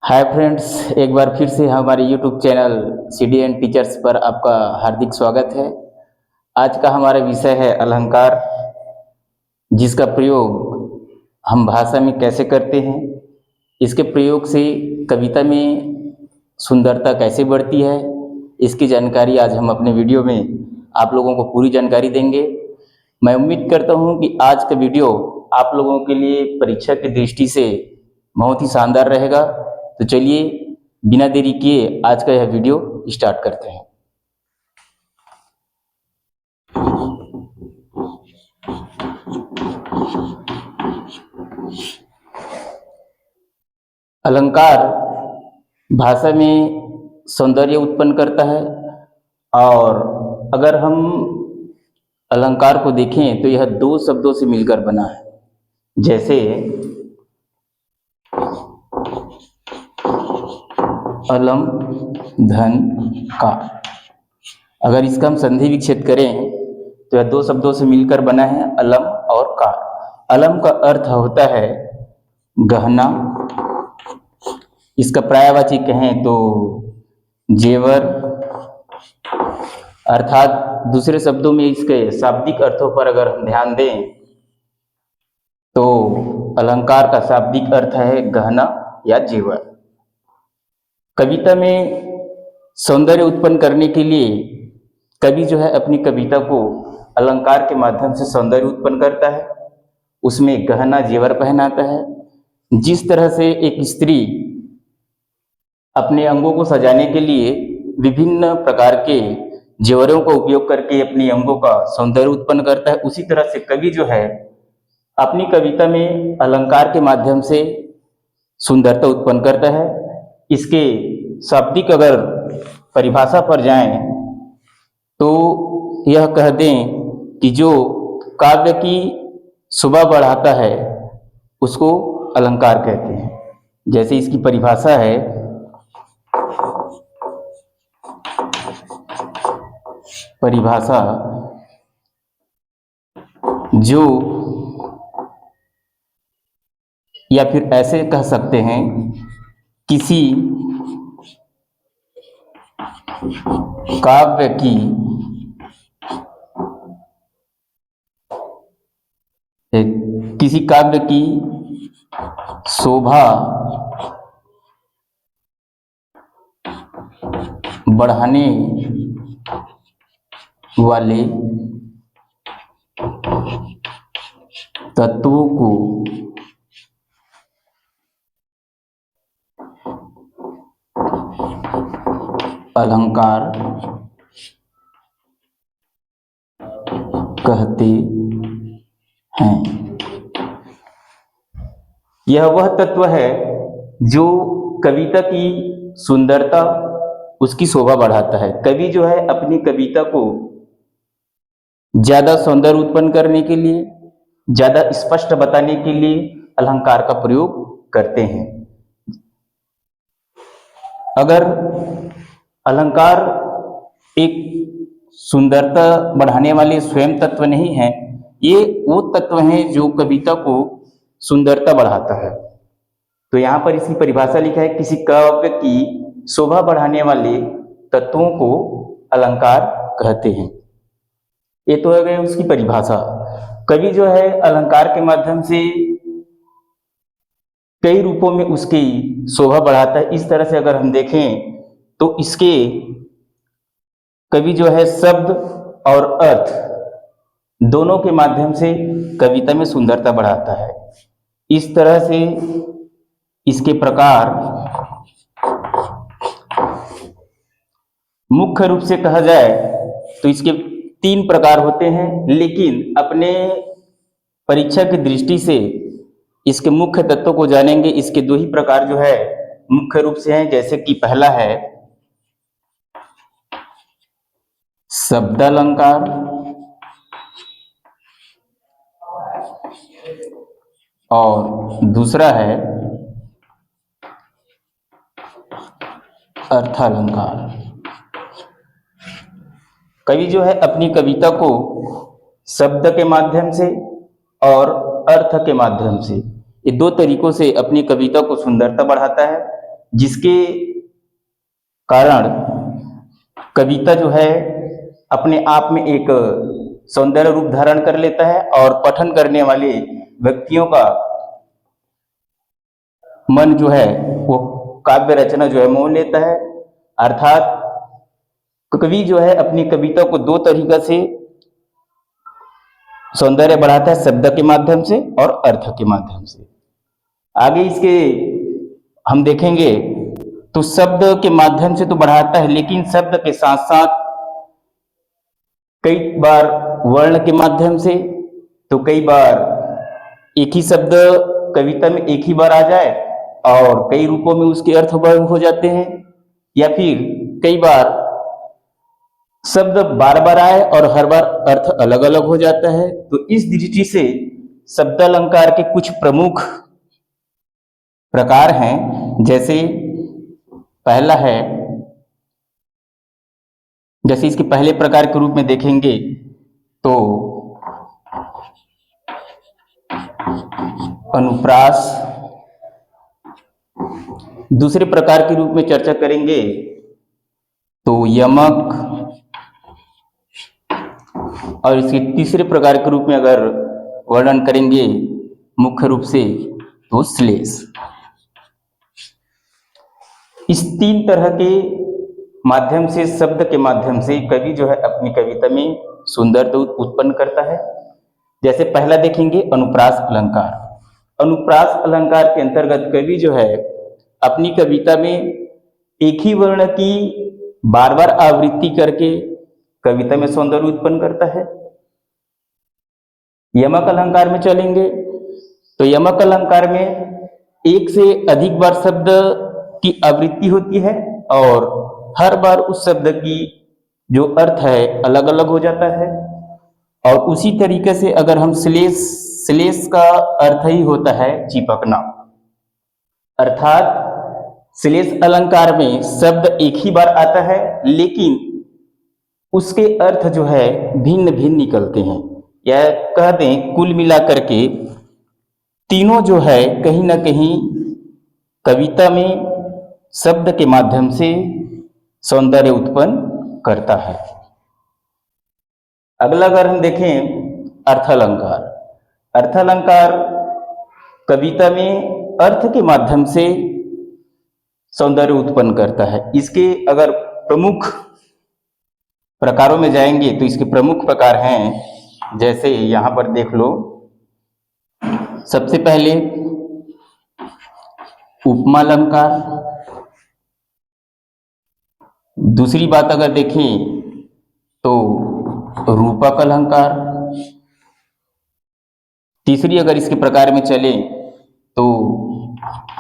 Hi friends, एक बार फिर से हमारे यूट्यूब चैनल CDN टीचर्स पर आपका हार्दिक स्वागत है। आज का हमारा विषय है अलंकार, जिसका प्रयोग हम भाषा में कैसे करते हैं, इसके प्रयोग से कविता में सुंदरता कैसे बढ़ती है, इसकी जानकारी आज हम अपने वीडियो में आप लोगों को पूरी जानकारी देंगे। मैं उम्मीद करता हूं कि आज का वीडियो आप लोगों के लिए परीक्षा की दृष्टि से बहुत ही शानदार रहेगा। तो चलिए बिना देरी किए आज का यह वीडियो स्टार्ट करते हैं। अलंकार भाषा में सौंदर्य उत्पन्न करता है, और अगर हम अलंकार को देखें तो यह दो शब्दों से मिलकर बना है। जैसे अलम धन का, अगर इसका हम संधि विच्छेद करें तो यह दो शब्दों से मिलकर बना है, अलम और कार। अलम का अर्थ होता है गहना, इसका पर्यायवाची कहें तो जेवर, अर्थात दूसरे शब्दों में इसके शाब्दिक अर्थों पर अगर हम ध्यान दें तो अलंकार का शाब्दिक अर्थ है गहना या जेवर। कविता में सौंदर्य उत्पन्न करने के लिए कवि जो है अपनी कविता को अलंकार के माध्यम से सौंदर्य उत्पन्न करता है, उसमें गहना जेवर पहनाता है। जिस तरह से एक स्त्री अपने अंगों को सजाने के लिए विभिन्न प्रकार के जेवरों का उपयोग करके अपने अंगों का सौंदर्य उत्पन्न करता है, उसी तरह से कवि जो है अपनी कविता में अलंकार के माध्यम से सुंदरता उत्पन्न करता है। इसके शाब्दिक अगर परिभाषा पर जाएं तो यह कह दें कि जो काव्य की शोभा बढ़ाता है उसको अलंकार कहते हैं। जैसे इसकी परिभाषा है, परिभाषा जो, या फिर ऐसे कह सकते हैं, किसी काव्य की शोभा बढ़ाने वाले तत्वों को अलंकार कहते हैं। यह वह तत्व है जो कविता की सुंदरता, उसकी शोभा बढ़ाता है। कवि जो है अपनी कविता को ज्यादा सौंदर्य उत्पन्न करने के लिए, ज्यादा स्पष्ट बताने के लिए अलंकार का प्रयोग करते हैं। अगर अलंकार एक सुंदरता बढ़ाने वाले स्वयं तत्व नहीं है, ये वो तत्व हैं जो कविता को सुंदरता बढ़ाता है। तो यहाँ पर इसकी परिभाषा लिखा है, किसी काव्य की शोभा बढ़ाने वाले तत्वों को अलंकार कहते हैं। ये तो है गई उसकी परिभाषा। कवि जो है अलंकार के माध्यम से कई रूपों में उसकी शोभा बढ़ाता है। इस तरह से अगर हम देखें तो इसके कवि जो है शब्द और अर्थ दोनों के माध्यम से कविता में सुंदरता बढ़ाता है। इस तरह से इसके प्रकार मुख्य रूप से कहा जाए तो इसके 3 प्रकार होते हैं, लेकिन अपने परीक्षा की दृष्टि से इसके मुख्य तत्वों को जानेंगे। इसके 2 ही प्रकार जो है मुख्य रूप से हैं। जैसे कि पहला है शब्दालंकार और दूसरा है अर्थालंकार। कवि जो है अपनी कविता को शब्द के माध्यम से और अर्थ के माध्यम से, ये 2 तरीकों से अपनी कविता को सुंदरता बढ़ाता है। जिसके कारण कविता जो है अपने आप में एक सौंदर्य रूप धारण कर लेता है और पठन करने वाले व्यक्तियों का मन जो है वो काव्य रचना जो है मोह लेता है। अर्थात कवि जो है अपनी कविता को दो तरीका से सौंदर्य बढ़ाता है, शब्द के माध्यम से और अर्थ के माध्यम से। आगे इसके हम देखेंगे तो शब्द के माध्यम से तो बढ़ाता है, लेकिन शब्द के साथ साथ कई बार वर्ण के माध्यम से, तो कई बार एक ही शब्द कविता में एक ही बार आ जाए और कई रूपों में उसके अर्थ हो जाते हैं, या फिर कई बार शब्द बार बार आए और हर बार अर्थ अलग अलग हो जाता है। तो इस दृष्टि से शब्द अलंकार के कुछ प्रमुख प्रकार हैं। जैसे पहला है, जैसे इसके पहले प्रकार के रूप में देखेंगे तो अनुप्रास, दूसरे प्रकार के रूप में चर्चा करेंगे तो यमक, और इसके तीसरे प्रकार के रूप में अगर वर्णन करेंगे मुख्य रूप से तो श्लेष। इस तीन तरह के माध्यम से, शब्द के माध्यम से कवि जो है अपनी कविता में सुंदरता उत्पन्न करता है। जैसे पहला देखेंगे अनुप्रास अलंकार। अनुप्रास अलंकार के अंतर्गत कवि जो है अपनी कविता में एक ही वर्ण की बार बार आवृत्ति करके कविता में सौंदर्य उत्पन्न करता है। यमक अलंकार में चलेंगे तो यमक अलंकार में एक से अधिक बार शब्द की आवृत्ति होती है और हर बार उस शब्द की जो अर्थ है अलग अलग हो जाता है। और उसी तरीके से अगर हम श्लेष का अर्थ ही होता है चिपकना, अर्थात श्लेष अलंकार में शब्द एक ही बार आता है लेकिन उसके अर्थ जो है भिन्न भिन्न निकलते हैं, या कह दें कुल मिलाकर के तीनों जो है कहीं ना कहीं कविता में शब्द के माध्यम से सौंदर्य उत्पन्न करता है। अगला अगर हम देखें अर्थालंकार। अर्थालंकार कविता में अर्थ के माध्यम से सौंदर्य उत्पन्न करता है। इसके अगर प्रमुख प्रकारों में जाएंगे तो इसके प्रमुख प्रकार हैं, जैसे यहां पर देख लो। सबसे पहले उपमा अलंकार। दूसरी बात अगर देखें तो रूपक अलंकार। तीसरी अगर इसके प्रकार में चले तो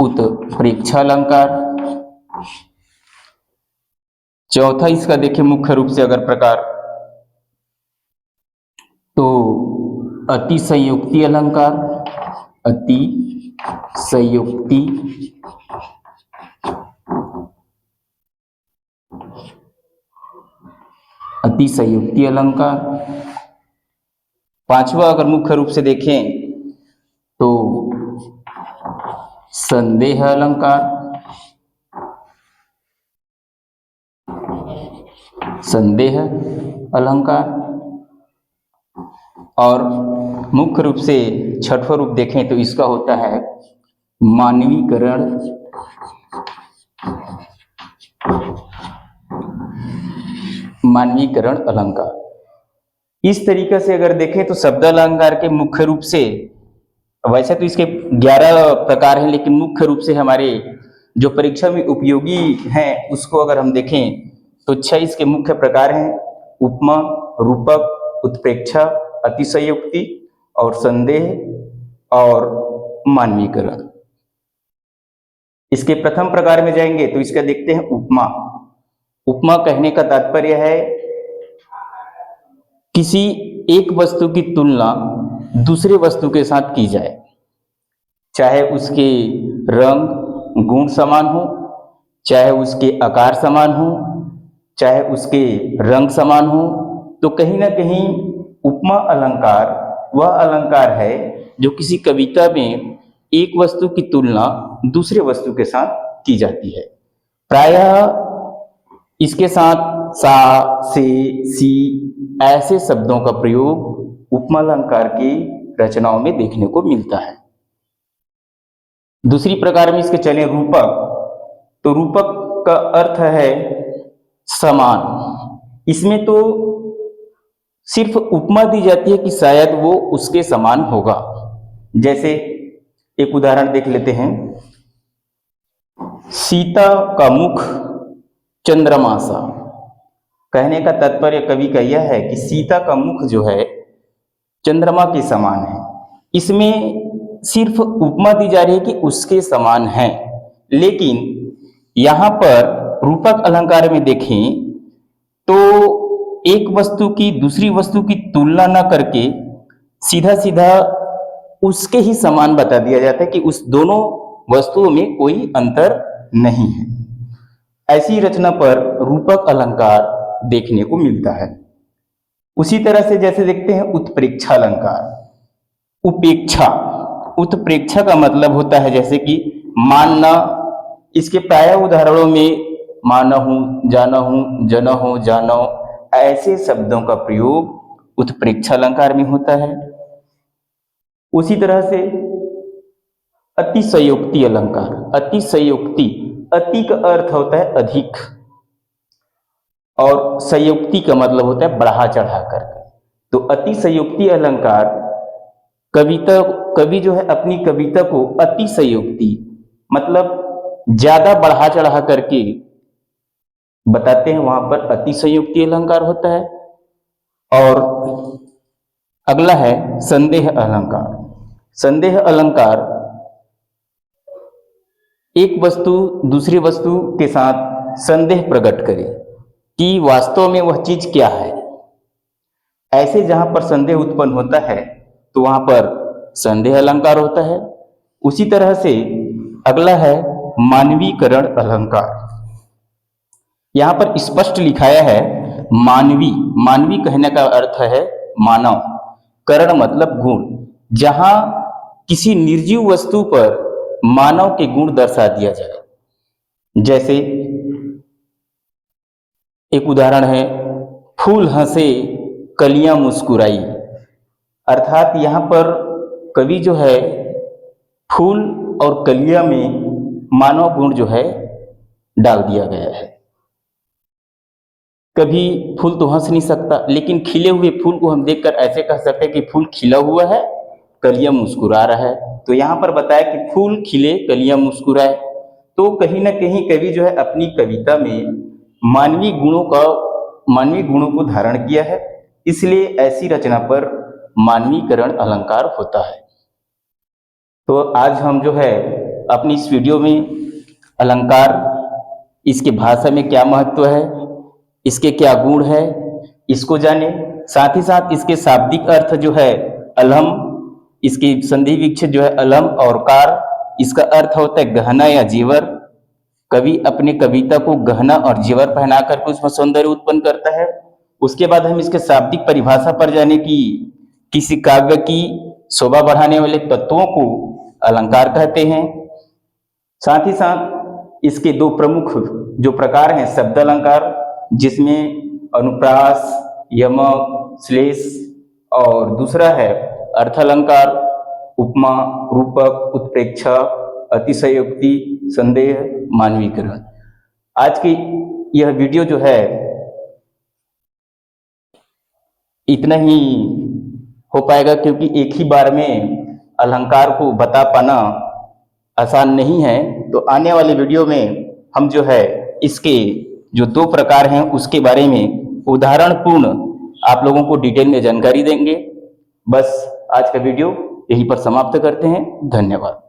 उत्प्रेक्षा अलंकार। चौथा इसका देखें मुख्य रूप से अगर प्रकार तो अतिशयोक्ति अलंकार। अतिशयोक्ति, अतिशयोक्ति अलंकार। पांचवा अगर मुख्य रूप से देखें तो संदेह अलंकार। संदेह अलंकार। और मुख्य रूप से छठवां रूप देखें तो इसका होता है मानवीकरण। मानवीकरण अलंकार। इस तरीके से अगर देखें तो शब्द अलंकार के मुख्य रूप से, वैसे तो इसके 11 प्रकार हैं, लेकिन मुख्य रूप से हमारे जो परीक्षा में उपयोगी हैं उसको अगर हम देखें तो 6 इसके मुख्य प्रकार हैं। उपमा, रूपक, उत्प्रेक्षा, अतिशयोक्ति और संदेह और मानवीकरण। इसके प्रथम प्रकार में जाएंगे तो इसका देखते हैं उपमा। उपमा कहने का तात्पर्य है किसी एक वस्तु की तुलना दूसरे वस्तु के साथ की जाए, चाहे उसके रंग गुण समान हो, चाहे उसके आकार समान हो, चाहे उसके रंग समान हो। तो कहीं ना कहीं उपमा अलंकार वह अलंकार है जो किसी कविता में एक वस्तु की तुलना दूसरे वस्तु के साथ की जाती है। प्रायः इसके साथ सा, से, सी ऐसे शब्दों का प्रयोग उपमा अलंकार की रचनाओं में देखने को मिलता है। दूसरी प्रकार में इसके चले रूपक, तो रूपक का अर्थ है समान। इसमें तो सिर्फ उपमा दी जाती है कि शायद वो उसके समान होगा। जैसे एक उदाहरण देख लेते हैं, सीता का मुख चंद्रमा सा। कहने का तात्पर्य कवि का यह है कि सीता का मुख जो है चंद्रमा के समान है। इसमें सिर्फ उपमा दी जा रही है कि उसके समान है, लेकिन यहां पर रूपक अलंकार में देखें तो एक वस्तु की दूसरी वस्तु की तुलना न करके सीधा सीधा उसके ही समान बता दिया जाता है कि उस दोनों वस्तुओं में कोई अंतर नहीं है। ऐसी रचना पर रूपक अलंकार देखने को मिलता है। उसी तरह से जैसे देखते हैं उत्प्रेक्षा अलंकार। उपेक्षा, उत्प्रेक्षा का मतलब होता है जैसे कि मानना। इसके प्राय उदाहरणों में माना हूं, जाना हूं, जना हो, जानो ऐसे शब्दों का प्रयोग उत्प्रेक्षा अलंकार में होता है। उसी तरह से अतिशयोक्ति अलंकार। अतिशयोक्ति, अति का अर्थ होता है अधिक और संयुक्ति का मतलब होता है बढ़ा चढ़ा करके। तो अतिशयोक्ति अलंकार कवि जो है अपनी कविता को अतिशयोक्ति मतलब ज्यादा बढ़ा चढ़ा करके बताते हैं, वहां पर अतिशयोक्ति अलंकार होता है। और अगला है संदेह अलंकार। संदेह अलंकार एक वस्तु दूसरी वस्तु के साथ संदेह प्रकट करे कि वास्तव में वह चीज क्या है। ऐसे जहां पर संदेह उत्पन्न होता है तो वहां पर संदेह अलंकार होता है। उसी तरह से अगला है मानवीकरण अलंकार। यहां पर स्पष्ट लिखाया है मानवी। मानवी कहने का अर्थ है मानव, करण मतलब गुण। जहां किसी निर्जीव वस्तु पर मानव के गुण दर्शा दिया जाए। जैसे एक उदाहरण है, फूल हंसे कलियां मुस्कुराई। अर्थात यहां पर कवि जो है फूल और कलियां में मानव गुण जो है डाल दिया गया है। कभी फूल तो हंस नहीं सकता, लेकिन खिले हुए फूल को हम देखकर ऐसे कह सकते हैं कि फूल खिला हुआ है, कलियां मुस्कुरा रहा है। तो यहां पर बताया कि फूल खिले कलियां मुस्कुराए। तो कहीं ना कहीं कवि जो है अपनी कविता में मानवीय गुणों को धारण किया है, इसलिए ऐसी रचना पर मानवीकरण अलंकार होता है। तो आज हम जो है अपनी इस वीडियो में अलंकार, इसके भाषा में क्या महत्व है, इसके क्या गुण है, इसको जाने। साथ ही साथ इसके शाब्दिक अर्थ जो है अलम, इसकी संधि विच्छेद जो है अलम और कार, इसका अर्थ होता है गहना या जेवर। कवि अपनी कविता को गहना और जेवर पहना करके उसमें सौंदर्य उत्पन्न करता है। उसके बाद हम इसके शाब्दिक परिभाषा पर जाने की किसी काव्य की शोभा बढ़ाने वाले तत्वों को अलंकार कहते हैं। साथ ही साथ इसके दो प्रमुख जो प्रकार हैं शब्द अलंकार, जिसमें अनुप्रास, यमक, श्लेष, और दूसरा है अर्थ अलंकार, उपमा, रूपक, उत्प्रेक्षा, अतिशयोक्ति, संदेह, मानवीकरण। आज की यह वीडियो जो है इतना ही हो पाएगा, क्योंकि एक ही बार में अलंकार को बता पाना आसान नहीं है। तो आने वाले वीडियो में हम जो है इसके जो दो प्रकार हैं उसके बारे में उदाहरण पूर्ण आप लोगों को डिटेल में जानकारी देंगे। बस आज का वीडियो यहीं पर समाप्त करते हैं। धन्यवाद।